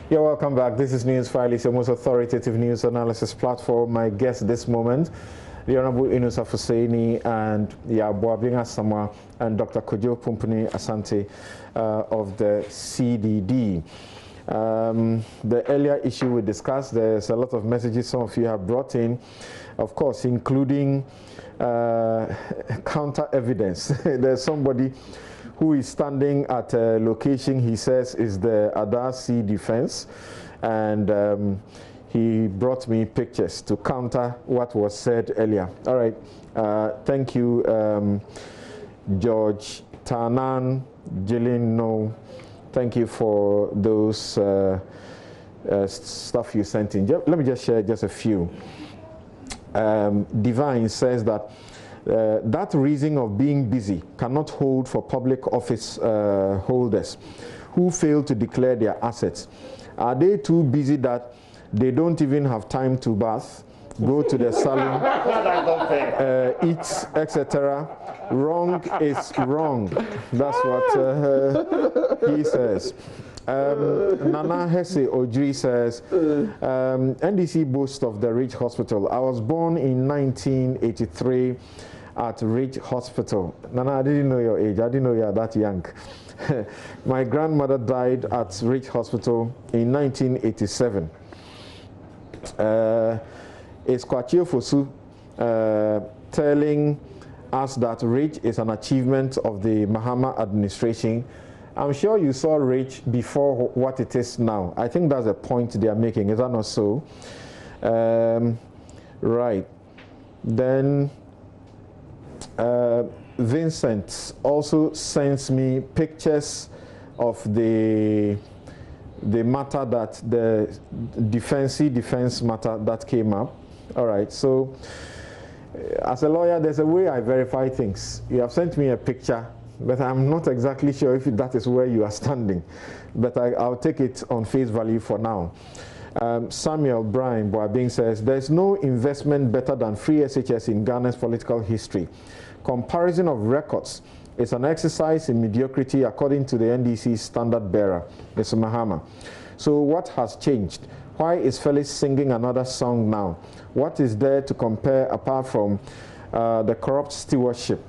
You're welcome back. This is Newsfile. It's your most authoritative news analysis platform. My guest this moment, the Honorable Inusha Fuseini and Boabinga Sama and Dr. Kojo Pumpuni Asante of the CDD. The earlier issue we discussed, there's a lot of messages some of you have brought in, of course, including counter evidence. There's somebody who is standing at a location he says is the Adar Sea defense, and he brought me pictures to counter what was said earlier. All right, thank you, George Tanan, Jillian No. Thank you for those stuff you sent in. Let me just share just a few. Divine says that that reason of being busy cannot hold for public office holders who fail to declare their assets. Are they too busy that they don't even have time to bath, go to the salon, eat, etc.? Wrong is wrong. That's what he says. Nana Hesse Ojri says, NDC boasts of the Ridge Hospital. I was born in 1983 at Ridge Hospital. Nana, I didn't know your age. I didn't know you are that young. My grandmother died at Ridge Hospital in 1987. It's Kwachio Fosu telling us that Ridge is an achievement of the Mahama administration. I'm sure you saw Ridge before what it is now. I think that's the point they are making. Is that not so? Right. Then Vincent also sends me pictures of the matter that the defense matter that came up. All right. So as a lawyer, there's a way I verify things. You have sent me a picture, but I'm not exactly sure if that is where you are standing. But I'll take it on face value for now. Samuel Brian Boabing says, there's no investment better than free SHS in Ghana's political history. Comparison of records is an exercise in mediocrity according to the NDC standard bearer, Mr. Mahama. So what has changed? Why is Felix singing another song now? What is there to compare apart from the corrupt stewardship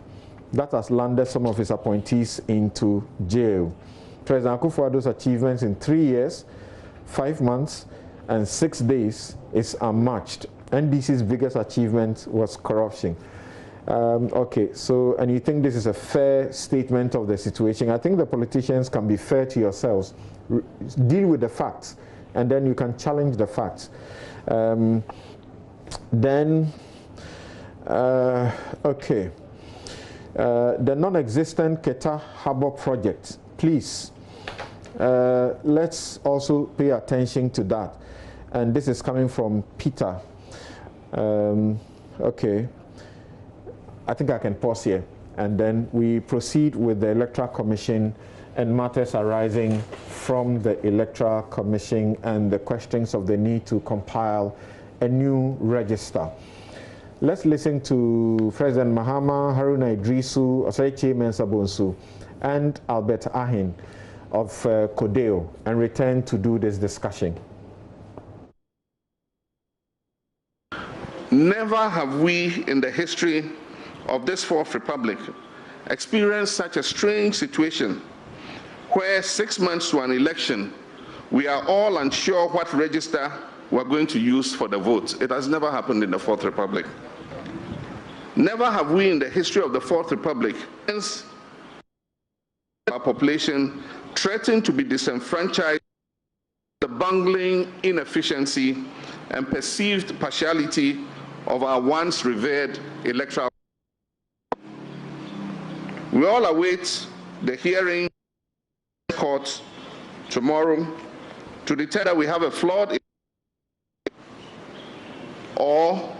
that has landed some of his appointees into jail? President Akufo-Addo's achievements in 3 years, 5 months, and 6 days is unmatched. NDC's biggest achievement was corruption. Okay, so, and you think this is a fair statement of the situation? I think the politicians can be fair to yourselves. Deal with the facts, and then you can challenge the facts. Okay. The non-existent Keta Harbour project, please, let's also pay attention to that. And this is coming from Peter. Okay, I think I can pause here, and then we proceed with the Electoral Commission and matters arising from the Electoral Commission and the questions of the need to compile a new register. Let's listen to President Mahama, Haruna Idrisu, Osaiche Mensah-Bonsu, and Albert Ahin of Kodeo, and return to do this discussion. Never have we in the history of this Fourth Republic experienced such a strange situation where 6 months to an election, we are all unsure what register we're going to use for the vote. It has never happened in the Fourth Republic. Never have we in the history of the Fourth Republic, since our population threatened to be disenfranchised, the bungling inefficiency and perceived partiality of our once revered electoral. We all await the hearing in court tomorrow to determine that we have a flawed or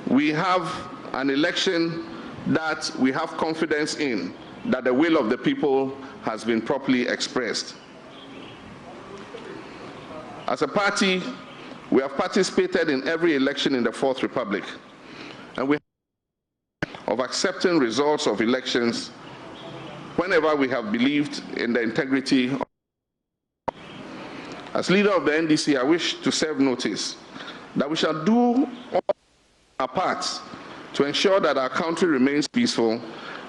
we have an election that we have confidence in, that the will of the people has been properly expressed. As a party, we have participated in every election in the Fourth Republic, and we of accepting results of elections whenever we have believed in the integrity. As leader of the NDC, I wish to serve notice that we shall do all our parts to ensure that our country remains peaceful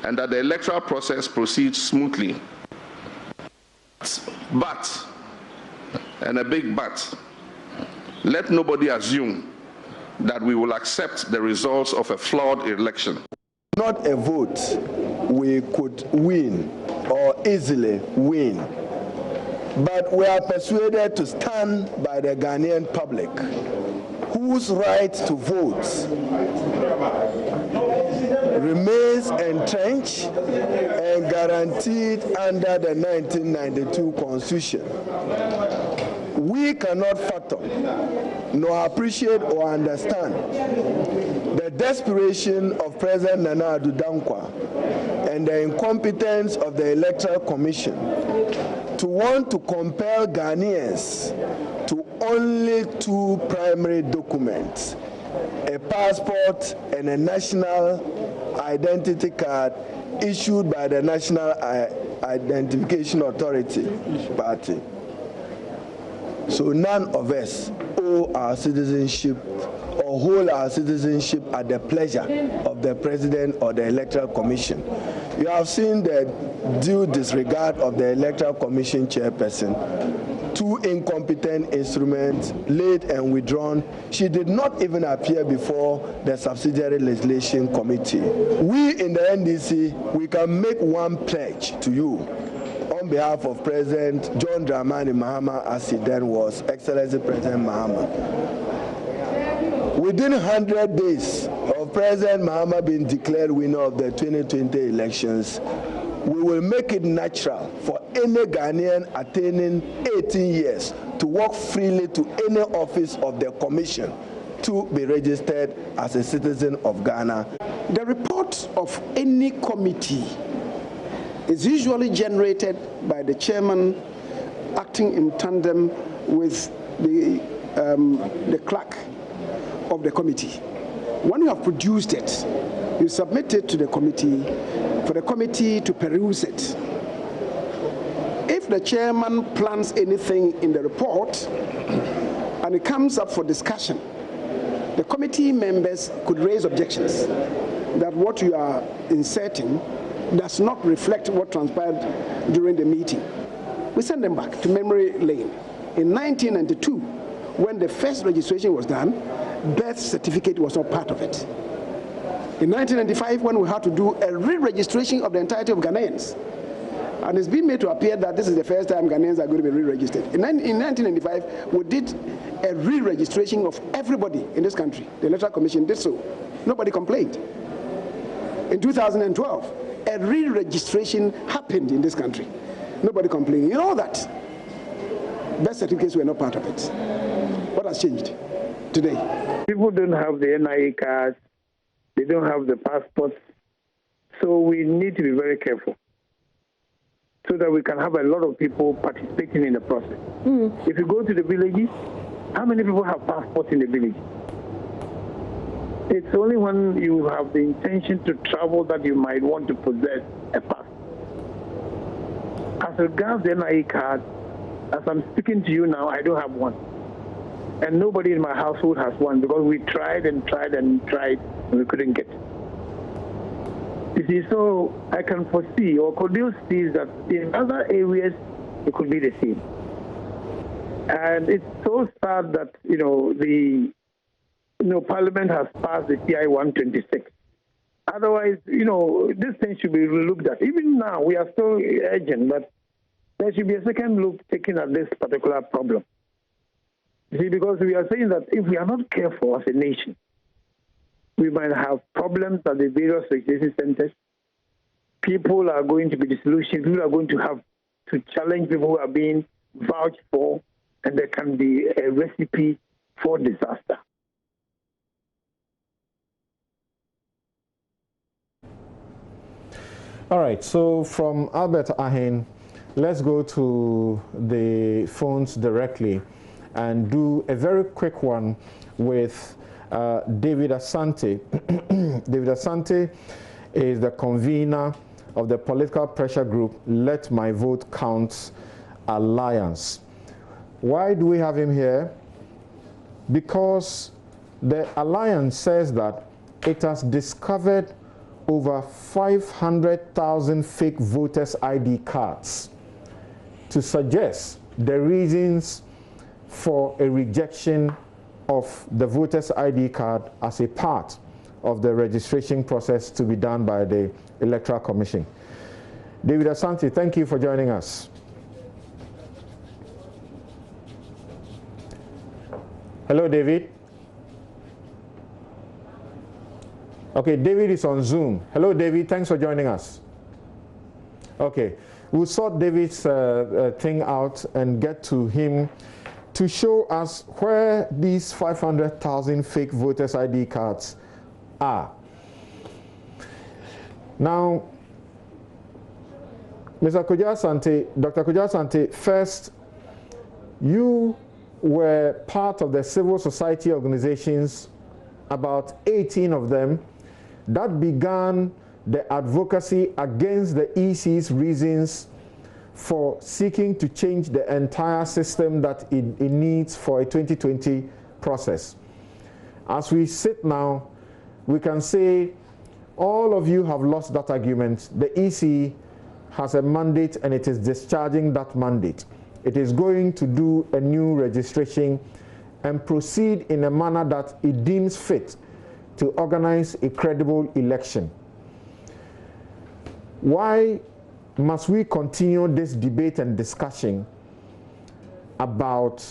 and that the electoral process proceeds smoothly. But, and a big but, let nobody assume that we will accept the results of a flawed election. Not a vote we could win or easily win, but we are persuaded to stand by the Ghanaian public, whose right to vote remains entrenched and guaranteed under the 1992 Constitution. We cannot fathom, nor appreciate or understand the desperation of President Nana Addo Dankwa and the incompetence of the Electoral Commission to want to compel Ghanaians to only two primary documents, a passport and a national identity card issued by the National Identification Authority Party. So none of us owe our citizenship or hold our citizenship at the pleasure of the President or the Electoral Commission. You have seen the due disregard of the Electoral Commission chairperson. Two incompetent instruments laid and withdrawn. She did not even appear before the Subsidiary Legislation Committee. We in the NDC, we can make one pledge to you on behalf of President John Dramani Mahama, as he then was, Excellency President Mahama. Within 100 days of President Mahama being declared winner of the 2020 elections, we will make it natural for any Ghanaian attaining 18 years to walk freely to any office of the Commission to be registered as a citizen of Ghana. The report of any committee is usually generated by the chairman acting in tandem with the clerk of the committee. When you have produced it, you submit it to the committee for the committee to peruse it. If the chairman plans anything in the report and it comes up for discussion, the committee members could raise objections that what you are inserting does not reflect what transpired during the meeting. We send them back to memory lane. In 1992, when the first registration was done, birth certificate was not part of it. In 1995, when we had to do a re-registration of the entirety of Ghanaians, and it's been made to appear that this is the first time Ghanaians are going to be re-registered. In 1995, we did a re-registration of everybody in this country. The Electoral Commission did so. Nobody complained. In 2012, a re-registration happened in this country. Nobody complained. You know that birth certificates were not part of it. What has changed today? People don't have the NIA cards. They don't have the passports. So we need to be very careful so that we can have a lot of people participating in the process. If you go to the villages, how many people have passports in the village? It's only when you have the intention to travel that you might want to possess a pass. As regards the NIA card, as I'm speaking to you now, I don't have one. And nobody in my household has one because we tried and tried and tried and we couldn't get it. You see, so I can foresee, or Cordeal sees that in other areas it could be the same. And it's so sad that, Parliament has passed the CI 126. Otherwise, this thing should be looked at. Even now, we are still urgent, but there should be a second look taken at this particular problem. You see, because we are saying that if we are not careful as a nation, we might have problems at the various registration centers. People are going to be disillusioned. People are going to have to challenge people who are being vouched for, and there can be a recipe for disaster. All right, so from Albert Ahen, let's go to the phones directly and do a very quick one with David Asante. David Asante is the convener of the political pressure group Let My Vote Count Alliance. Why do we have him here? Because the Alliance says that it has discovered over 500,000 fake voters' ID cards to suggest the reasons for a rejection of the voters' ID card as a part of the registration process to be done by the Electoral Commission. David Asante, thank you for joining us. Hello, David. Okay, David is on Zoom. Hello, David. Thanks for joining us. Okay, we'll sort David's thing out and get to him to show us where these 500,000 fake voters' ID cards are. Now, Mr. Kwadwo Asante, Dr. Kwadwo Asante, first, you were part of the civil society organizations, about 18 of them, that began the advocacy against the EC's reasons for seeking to change the entire system that it needs for a 2020 process. As we sit now, we can say all of you have lost that argument. The EC has a mandate and it is discharging that mandate. It is going to do a new registration and proceed in a manner that it deems fit to organize a credible election. Why must we continue this debate and discussion about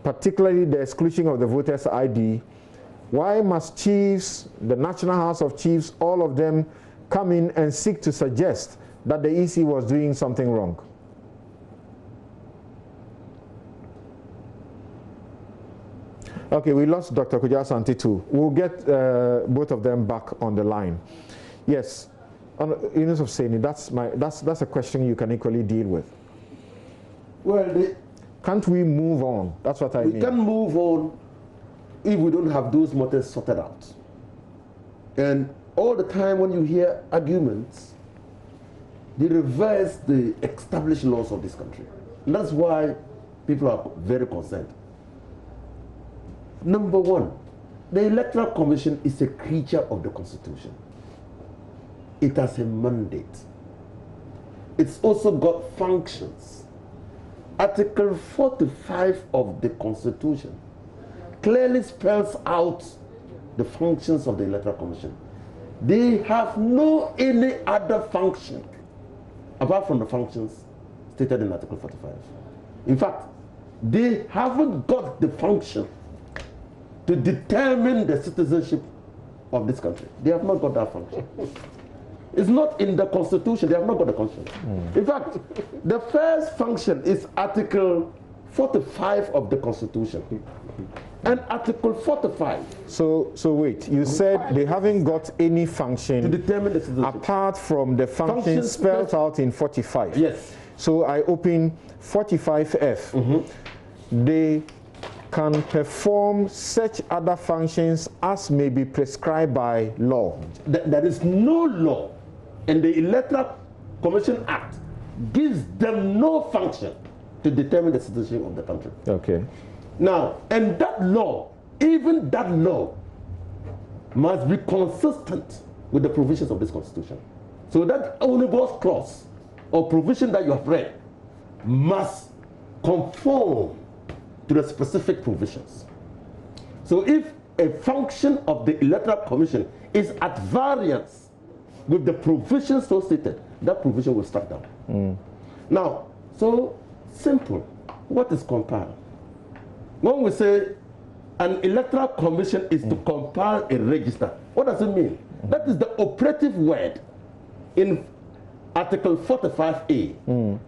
particularly the exclusion of the voters' ID? Why must chiefs, the National House of Chiefs, all of them come in and seek to suggest that the EC was doing something wrong? Okay, we lost Dr. Kwadwo Asante too. We'll get both of them back on the line. Yes, Inusha Fuseini, that's a question you can equally deal with. Well, can't we move on? That's what I mean. We can move on if we don't have those matters sorted out. And all the time when you hear arguments, they reverse the established laws of this country. And that's why people are very concerned. Number one, the Electoral Commission is a creature of the Constitution. It has a mandate. It's also got functions. Article 45 of the Constitution clearly spells out the functions of the Electoral Commission. They have no any other function apart from the functions stated in Article 45. In fact, they haven't got the function to determine the citizenship of this country. They have not got that function. It's not in the Constitution. They have not got the function. In fact, the first function is Article 45 of the Constitution. And Article 45. So wait, you said they haven't got any function to determine the citizenship apart from the function spelled out in 45. Yes. So I open 45F. They can perform such other functions as may be prescribed by law. There is no law, and the Electoral Commission Act gives them no function to determine the citizenship of the country. Okay. Now, and that law, even that law, must be consistent with the provisions of this Constitution. So that omnibus clause or provision that you have read must conform to the specific provisions. So if a function of the Electoral Commission is at variance with the provisions so stated, that provision will strike down. Now, so simple. What is compile? When we say an Electoral Commission is to compile a register, what does it mean? That is the operative word in Article 45A.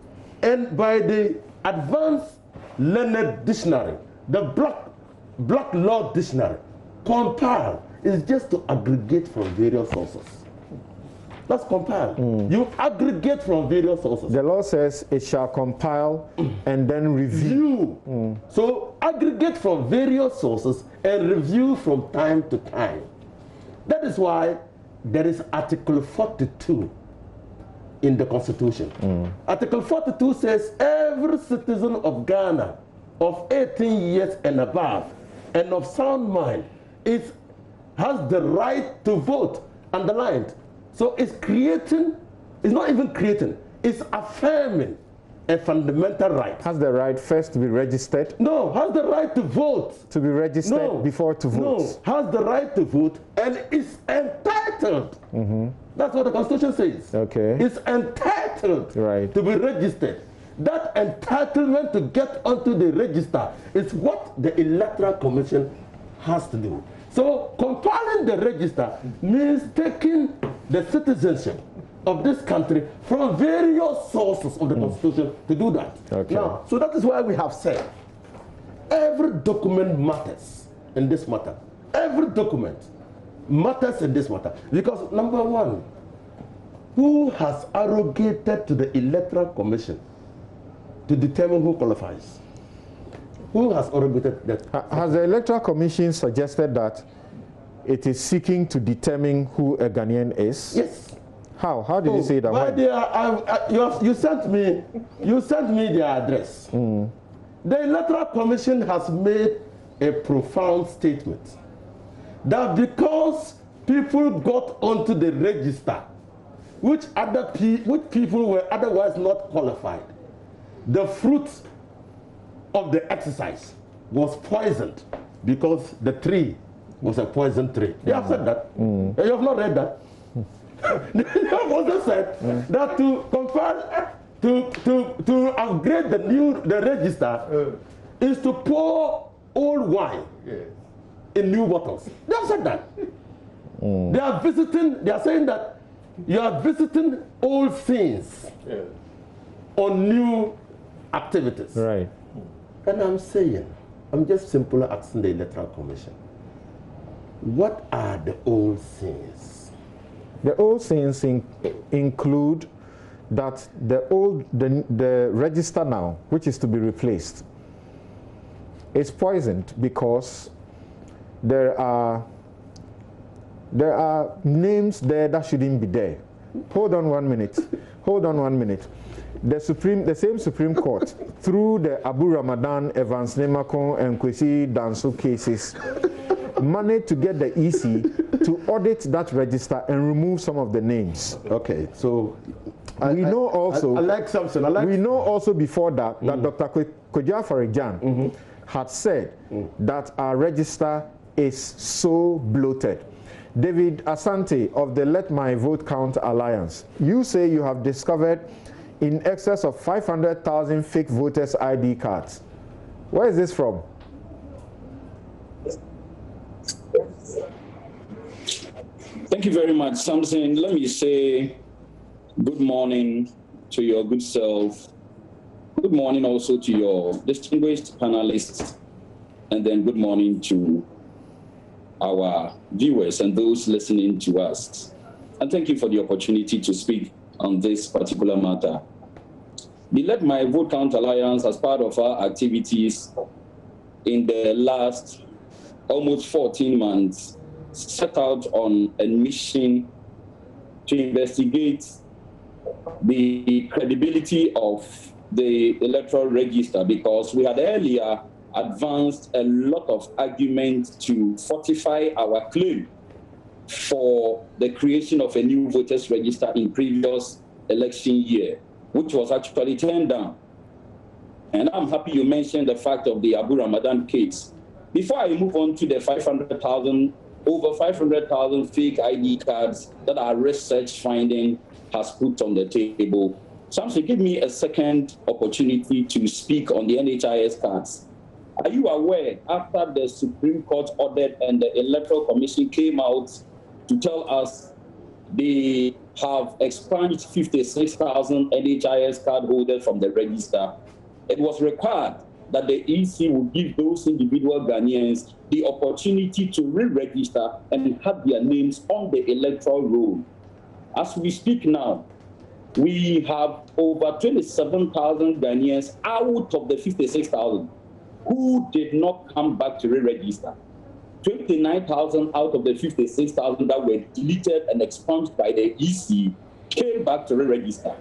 And by the advanced learned dictionary, the Black Law Dictionary, compile is just to aggregate from various sources. That's compile. You aggregate from various sources. The law says it shall compile and then review. So aggregate from various sources and review from time to time. That is why there is Article 42 in the Constitution. Article 42 says every citizen of Ghana of 18 years and above and of sound mind has the right to vote, underlined. So it's not even creating, it's affirming a fundamental right. Has the right first to be registered? No, has the right to vote. To be registered before to vote? No, has the right to vote and is entitled. That's what the Constitution says. Okay. It's entitled to be registered. That entitlement to get onto the register is what the Electoral Commission has to do. So compiling the register means taking the citizenship of this country from various sources of the Constitution to do that. Okay. Now, so that is why we have said every document matters in this matter. Every document matters in this matter. Because number one, who has arrogated to the Electoral Commission to determine who qualifies? Who has arrogated that? Has the Electoral Commission suggested that it is seeking to determine who a Ghanaian is? Yes. How did you say that? Well, you sent me their address. The Electoral Commission has made a profound statement that because people got onto the register, which people were otherwise not qualified, the fruit of the exercise was poisoned because the tree was a poison tree. They have said that. You have not read that. They have also said that to compare, to upgrade the register is to pour old wine in new bottles. They have said that. They are saying that you are visiting old sins on new activities. Right. And I'm just simply asking the Electoral Commission, what are the old sins? The old sins include that the register now, which is to be replaced, is poisoned because there are names there that shouldn't be there. Hold on 1 minute. Hold on 1 minute. The same Supreme Court, through the Abu Ramadan, Evans Nemakon, and Kwesi Danso cases, managed to get the EC to audit that register and remove some of the names. Okay, so we know also. I like something. We know also before that that Dr. Kodja Farijan had said that our register is so bloated. David Asante of the Let My Vote Count Alliance, you say you have discovered in excess of 500,000 fake voters' ID cards. Where is this from? Thank you very much, Samson. Let me say good morning to your good self. Good morning also to your distinguished panelists. And then good morning to our viewers and those listening to us. And thank you for the opportunity to speak on this particular matter. The Let My Vote Count Alliance, as part of our activities in the last almost 14 months, set out on a mission to investigate the credibility of the electoral register, because we had earlier advanced a lot of arguments to fortify our claim for the creation of a new voters register in previous election year, which was actually turned down. And I'm happy you mentioned the fact of the Abu Ramadan case. Before I move on to the over 500,000 fake ID cards that our research finding has put on the table, Samson, give me a second opportunity to speak on the NHIS cards. Are you aware, after the Supreme Court ordered and the Electoral Commission came out to tell us they have expunged 56,000 NHIS card holders from the register, it was required that the EC would give those individual Ghanaians the opportunity to re-register and have their names on the electoral roll. As we speak now, we have over 27,000 Ghanaians out of the 56,000 who did not come back to re-register. 29,000 out of the 56,000 that were deleted and expunged by the EC came back to re-register.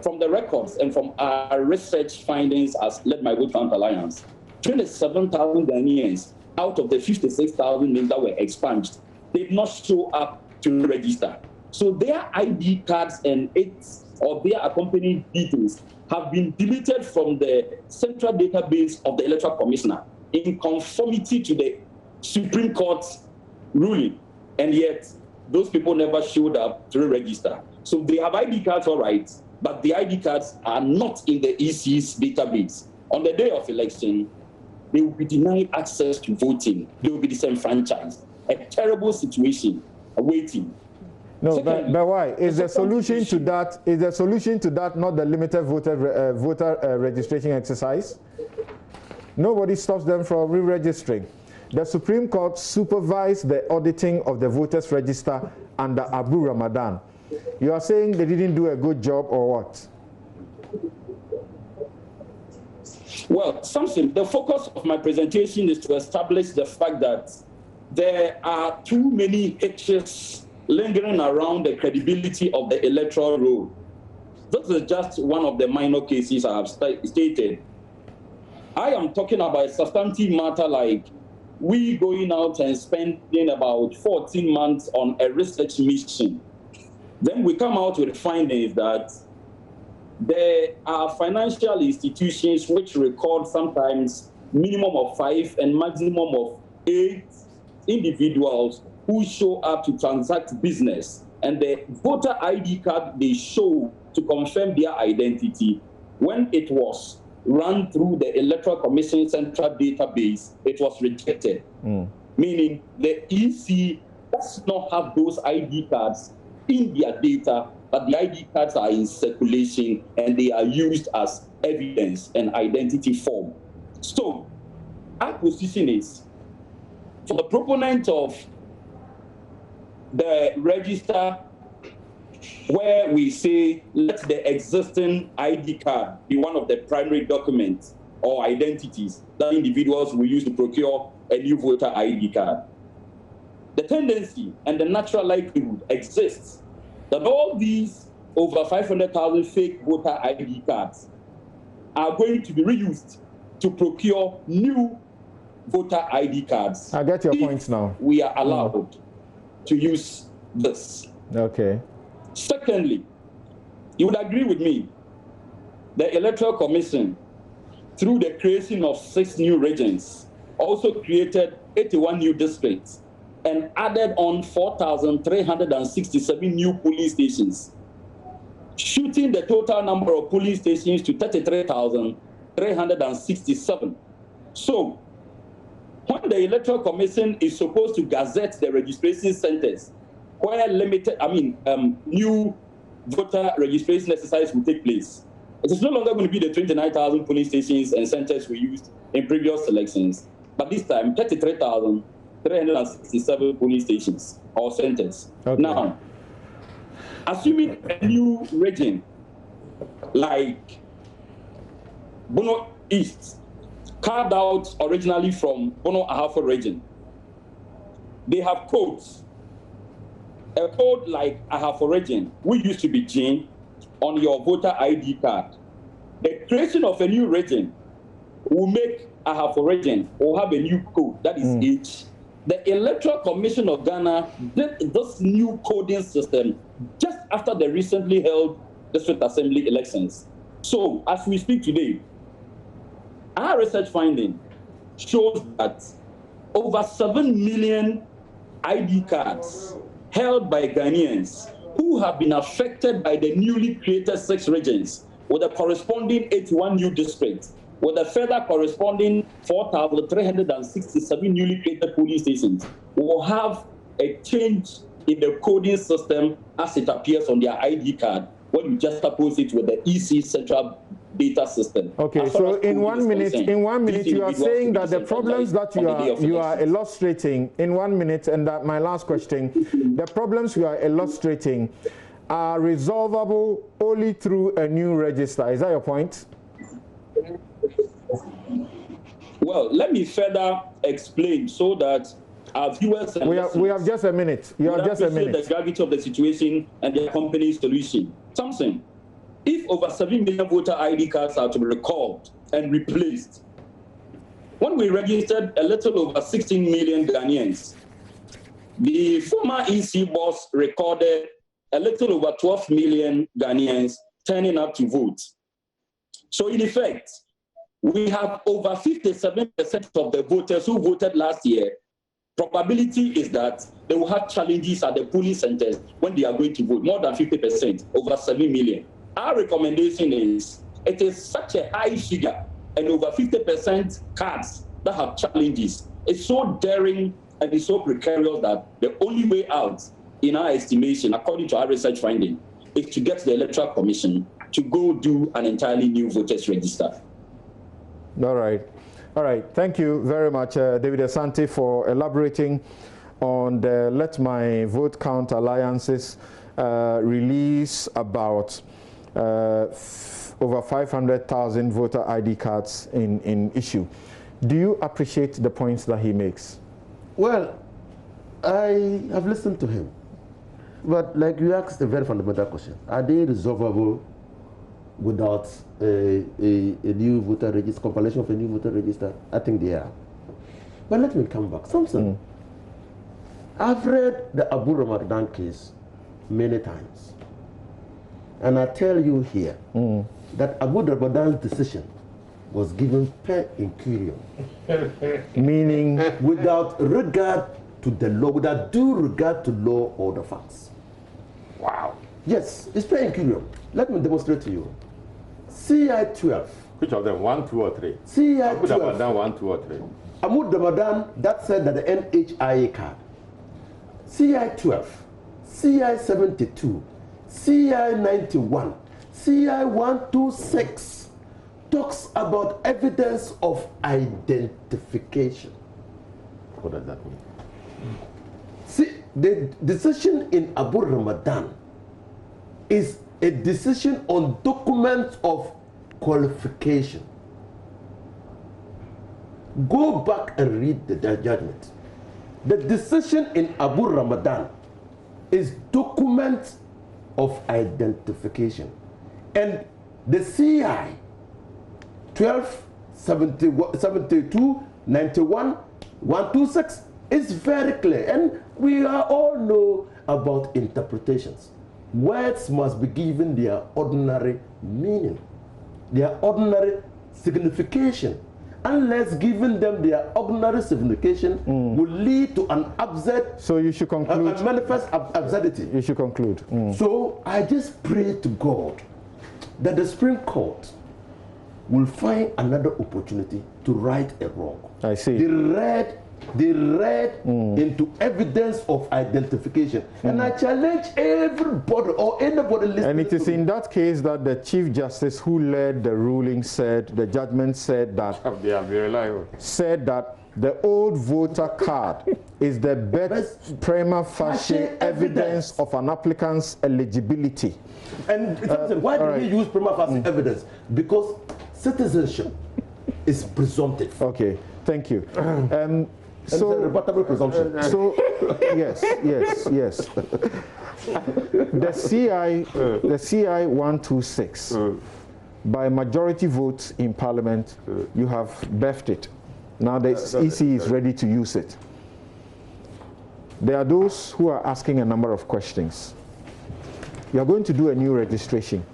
From the records and from our research findings as led by Vote Count Alliance, 27,000 Ghanaians out of the 56,000 names that were expunged did not show up to register. So their ID cards and their accompanying details have been deleted from the central database of the Electoral Commissioner in conformity to the Supreme Court's ruling. And yet, those people never showed up to register. So they have ID cards, all right, but the ID cards are not in the EC's database. On the day of election, they will be denied access to voting. They will be disenfranchised. A terrible situation awaiting. No, secondly, but why? Is the solution to that? Is the solution to that not the limited voter registration exercise? Nobody stops them from re-registering. The Supreme Court supervised the auditing of the voters' register under Abu Ramadan. You are saying they didn't do a good job, or what? Well, Samson, the focus of my presentation is to establish the fact that there are too many hitches lingering around the credibility of the electoral roll. This is just one of the minor cases I have stated. I am talking about a substantive matter like we going out and spending about 14 months on a research mission. Then we come out with findings that there are financial institutions which record sometimes minimum of 5 and maximum of 8 individuals who show up to transact business, and the voter ID card they show to confirm their identity, when it was run through the Electoral Commission central database, it was rejected. Meaning the EC does not have those ID cards in their data, but the ID cards are in circulation and they are used as evidence and identity form. So our position is, for the proponent of the register, where we say let the existing ID card be one of the primary documents or identities that individuals will use to procure a new voter ID card. The tendency and the natural likelihood exists that all these over 500,000 fake voter ID cards are going to be reused to procure new voter ID cards. I get your points now. We are allowed to use this. Okay. Secondly, you would agree with me, the Electoral Commission, through the creation of 6 new regions, also created 81 new districts and added on 4,367 new polling stations, shooting the total number of polling stations to 33,367. So, when the Electoral Commission is supposed to gazette the registration centers where new voter registration exercise will take place, it is no longer going to be the 29,000 polling stations and centers we used in previous elections, but this time 33,367 polling stations or centers. Okay. Now, assuming a new region like Bono East, carved out originally from Bono Ahafo region, they have codes. A code like Ahafo region, which used to be Jane, on your voter ID card. The creation of a new region will make Ahafo region or have a new code, that is H. The Electoral Commission of Ghana did this new coding system just after the recently held district assembly elections. So, as we speak today, our research finding shows that over 7 million ID cards held by Ghanaians who have been affected by the newly created 6 regions with a corresponding 81 new districts, with a further corresponding 4,367 newly created polling stations, will have a change in the coding system as it appears on their ID card when you just oppose it with the EC central data system. Okay, so in 1 minute, you are saying that the problems that you are illustrating in 1 minute, and that my last question, the problems you are illustrating are resolvable only through a new register. Is that your point? Well, let me further explain so that our viewers and we have just a minute. You have just a minute. The gravity of the situation and the accompanying solution. Something. If over 7 million voter ID cards are to be recalled and replaced, when we registered a little over 16 million Ghanaians, the former EC boss recorded a little over 12 million Ghanaians turning up to vote. So in effect, we have over 57% of the voters who voted last year. Probability is that they will have challenges at the polling centers when they are going to vote, more than 50%, over 7 million. Our recommendation is, it is such a high figure and over 50% cards that have challenges. It's so daring and it's so precarious that the only way out, in our estimation, according to our research finding, is to get the Electoral Commission to go do an entirely new voters register. All right. All right. Thank you very much, David Asante, for elaborating on the Let My Vote Count Alliance's release about over 500,000 voter ID cards in issue. Do you appreciate the points that he makes? Well, I have listened to him. But like you asked a very fundamental question, are they resolvable without a new voter register, compilation of a new voter register? I think they are. But let me come back. Something. I've read the Abu Ramadan case many times. And I tell you here that Abu Ramadan's decision was given per incurium. Meaning? Without regard to the law, without due regard to law or the facts. Wow. Yes, it's per incurium. Let me demonstrate to you. CI12. Which of them? 1, 2, or 3? CI12. Abu Ramadan 1, 2, or 3. Ahmad Ramadan, that said that the NHIA card. CI12, CI72, CI91, CI126 talks about evidence of identification. What does that mean? See, the decision in Abu Ramadan is a decision on documents of qualification. Go back and read the judgment. The decision in Abu Ramadan is documents of identification. And the CI 12, 72, 91, 126 is very clear. And we all know about interpretations. Words must be given their ordinary meaning, their ordinary signification. Unless giving them their ordinary signification will lead to an absurd, so you should conclude, a manifest absurdity. You should conclude. So I just pray to God that the Supreme Court will find another opportunity to right a wrong. I see. They read into evidence of identification. And I challenge everybody or anybody listening. And it is in that case that the Chief Justice who led the ruling said, the judgment said that, said that the old voter card is the best prima facie evidence of an applicant's eligibility. And why do we use prima facie evidence? Because citizenship is presumptive. Okay, thank you. So it's a rebuttable presumption. So yes. The CI 126 by majority votes in Parliament, you have berthed it. Now the EC is ready to use it. There are those who are asking a number of questions. You are going to do a new registration.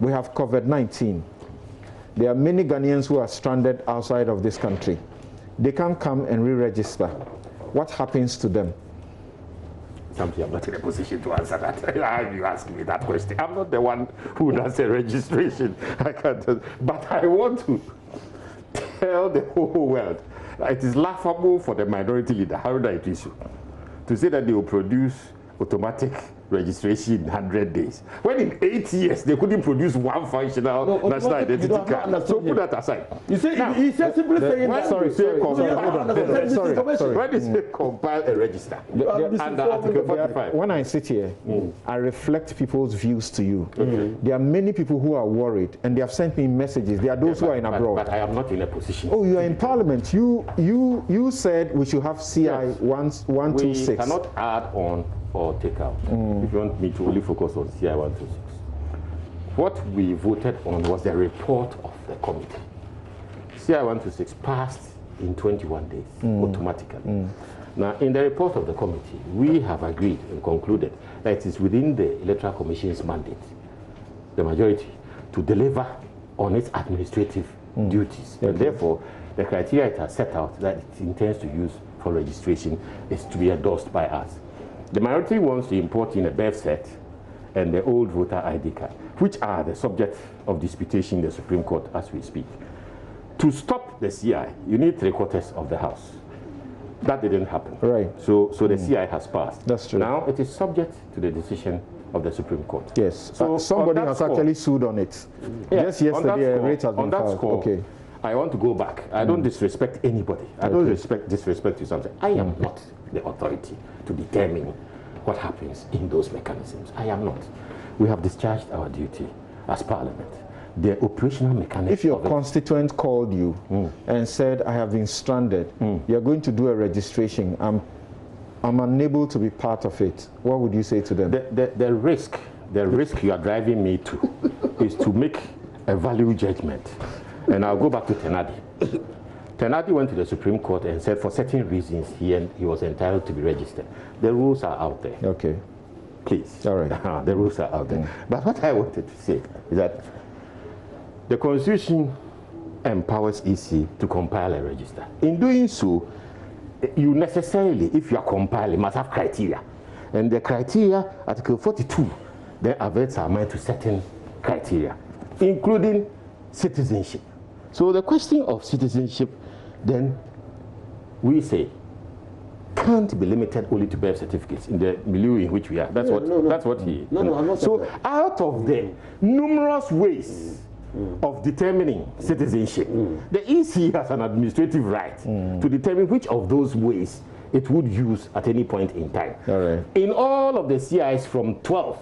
We have COVID-19. There are many Ghanaians who are stranded outside of this country. They can't come and re-register. What happens to them? Something I'm not in a position to answer that. You asking me that question. I'm not the one who does a registration. I can't. But I want to tell the whole world that it is laughable for the minority leader, Haruna Ikisu, to say that they will produce automatic registration in 100 days. When in 8 years they couldn't produce one functional national identity card. So put that aside. You say he said simply saying that. Sorry. When they say compile a register under Article 45. When I sit here, I reflect people's views to you. There are many people who are worried, and they have sent me messages. There are those who are in abroad. But I am not in a position. Oh, you are in Parliament. You said we should have CI 126. We cannot add on or take out. If you want me to only focus on CI 126. What we voted on was the report of the committee. CI 126 passed in 21 days automatically. Now, in the report of the committee, we have agreed and concluded that it is within the Electoral Commission's mandate, the majority, to deliver on its administrative duties. And therefore, the criteria it has set out that it intends to use for registration is to be endorsed by us. The minority wants to import in a birth cert and the old voter ID card, which are the subject of disputation in the Supreme Court as we speak. To stop the CI, you need 3/4 of the House. That didn't happen. Right. So the CI has passed. That's true. Now it is subject to the decision of the Supreme Court. Yes. So somebody has actually sued on it. Just yesterday, a rate has been filed. Okay. I want to go back. I don't disrespect anybody. I don't disrespect you something. I am not the authority to determine what happens in those mechanisms. I am not. We have discharged our duty as Parliament. The operational mechanism. If your constituent called you and said, I have been stranded, you're going to do a registration, I'm unable to be part of it, what would you say to them? The risk you are driving me to is to make a value judgment. And I'll go back to Tenadi. Tenadi went to the Supreme Court and said for certain reasons he was entitled to be registered. The rules are out there. Okay. Please. All right. The rules are out there. But what I wanted to say is that the Constitution empowers EC to compile a register. In doing so, you necessarily, if you are compiling, must have criteria. And the criteria, Article 42, then averts our mind to certain criteria, including citizenship. So the question of citizenship, then, we say, can't be limited only to birth certificates in the milieu in which we are. That's what he... I'm not so out of the numerous ways of determining citizenship, the EC has an administrative right to determine which of those ways it would use at any point in time. All right. In all of the CIs from 12,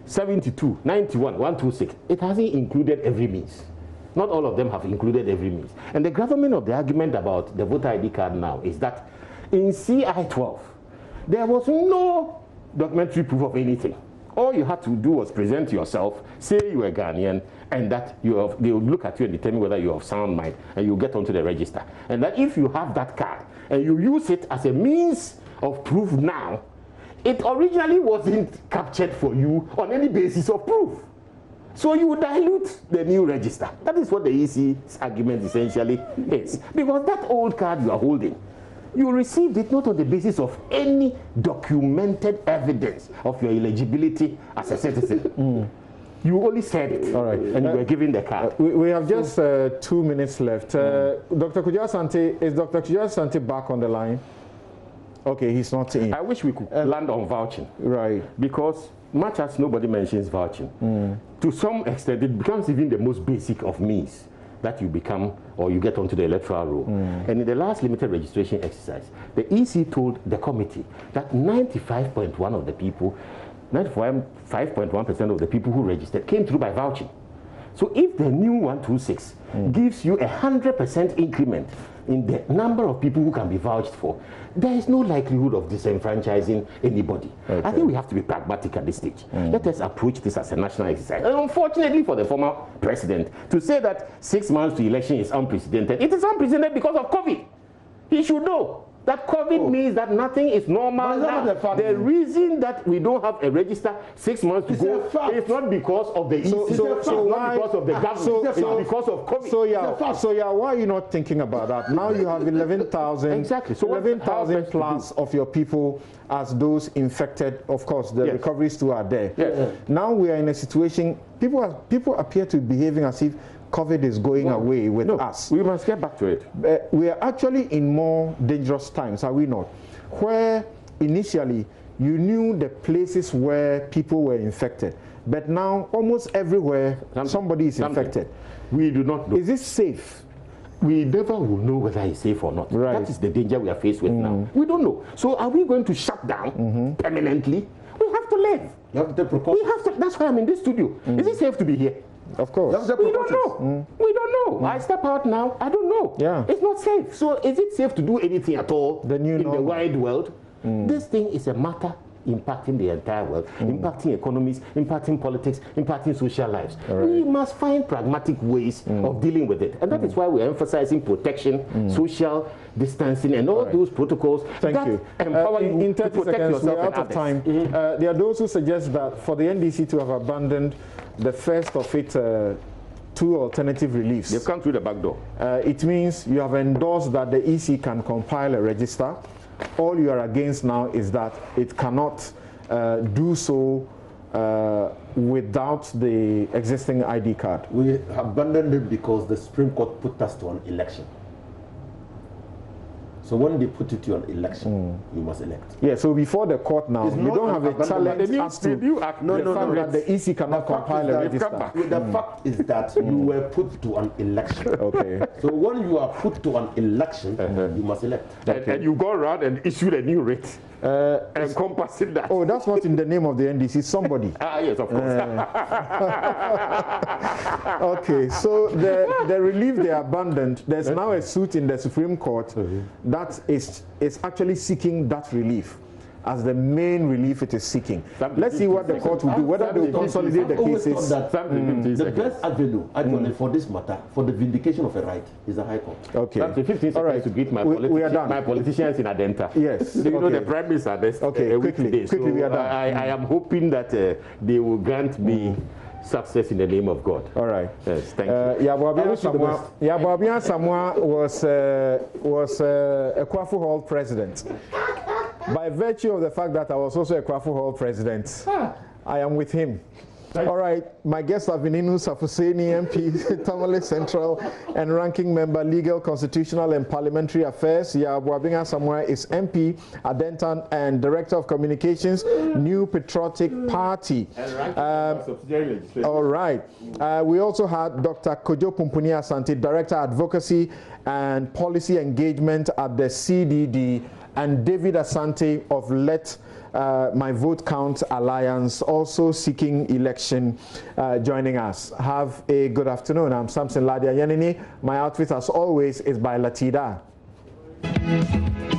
72, 91, 126, it hasn't included every means. Not all of them have included every means. And the gravamen of the argument about the voter ID card now is that in CI 12, there was no documentary proof of anything. All you had to do was present yourself, say you were Ghanaian, and that they will look at you and determine whether you have sound mind, and you get onto the register. And that if you have that card, and you use it as a means of proof now, it originally wasn't captured for you on any basis of proof. So you dilute the new register. That is what the EC's argument essentially is. Because that old card you are holding, you received it not on the basis of any documented evidence of your eligibility as a citizen. You only said it. All right. And you were given the card. We have just 2 minutes left. Dr. Kujau Asante, is Dr. Kujau Asante back on the line? Okay, he's not in. I wish we could land on vouching. Right. Because much as nobody mentions vouching, to some extent it becomes even the most basic of means that you become or you get onto the electoral roll. And in the last limited registration exercise, the EC told the committee that 95.1% of the people, 95.1% of the people who registered came through by vouching. So if the new 126 gives you 100% increment in the number of people who can be vouched for, there is no likelihood of disenfranchising anybody. Okay. I think we have to be pragmatic at this stage. Let us approach this as a national exercise. And unfortunately for the former president, to say that 6 months to election is unprecedented, it is unprecedented because of COVID. He should know that COVID means that nothing is normal now. The reason that we don't have a register 6 months to go is not because of the EC, it's not because of the government, it's because of COVID. So why are you not thinking about that? Now you have 11,000 exactly. So 11,000 plus of your people as those infected. Of course, the recoveries too are there. Now we are in a situation, people appear to be behaving as if COVID is going away with us. We must get back to it. We are actually in more dangerous times, are we not? Where initially you knew the places where people were infected. But now, almost everywhere, somebody is infected. We do not know. Is it safe? We never will know whether it's safe or not. Right. That is the danger we are faced with now. We don't know. So are we going to shut down permanently? We have to live. You have to take precautions. We have to. That's why I'm in this studio. Is it safe to be here? Of course. We don't know. We don't know. I step out now. I don't know. Yeah. It's not safe. So is it safe to do anything at all The new in normal. the wide world? This thing is a matter impacting the entire world, impacting economies, impacting politics, impacting social lives. We must find pragmatic ways of dealing with it. And that is why we're emphasizing protection, social distancing, and all those protocols Thank you. empower you in to 30 protect seconds, yourself we're out and of time. There are those who suggest that for the NDC to have abandoned the first of its two alternative reliefs, They've come through the back door. it means you have endorsed that the EC can compile a register. All you are against now is that it cannot do so without the existing ID card. We abandoned it because the Supreme Court put us to an election. So when they put it to an election, you must elect. Yeah, so before the court now, It's you not don't have a abandonment. challenge as to the fact that the EC cannot compile a register. The fact is that you were put to an election. Okay. So when you are put to an election, you must elect. And you go around and issue a new rate. Encompassing that. Oh, that's not in the name of the NDC, somebody. Yes, of course. Okay, so the relief they abandoned, there's now a suit in the Supreme Court that is actually seeking that relief as the main relief it is seeking. Let's see what the court will do, whether they will consolidate the cases. The best avenue actually for this matter, for the vindication of a right, is the High Court. Okay. That's the 15 All right. to greet my, we are done. my politicians in Adenta. Yes. You know, Okay. the Prime Minister this Okay, week quickly, today. quickly, So we are done. I am hoping that they will grant me success in the name of God. All right. Yes, thank you. Yaboabian Samoa was a Kwafu Hall president. By virtue of the fact that I was also a Kwafu Hall president, I am with him. All right, my guests have been Inusha Fuseini, MP, Tamale Central, and Ranking Member, Legal, Constitutional, and Parliamentary Affairs. Yaboabian Samoa is MP, Adentan, and Director of Communications, New Patriotic Party. All right. We also had Dr. Kojo Pumpuni Asante, Director, Advocacy and Policy Engagement at the CDD, and David Asante of Let My Vote Count Alliance, also seeking election, joining us. Have a good afternoon. I'm Samson Ladia Yanini. My outfit, as always, is by Latida.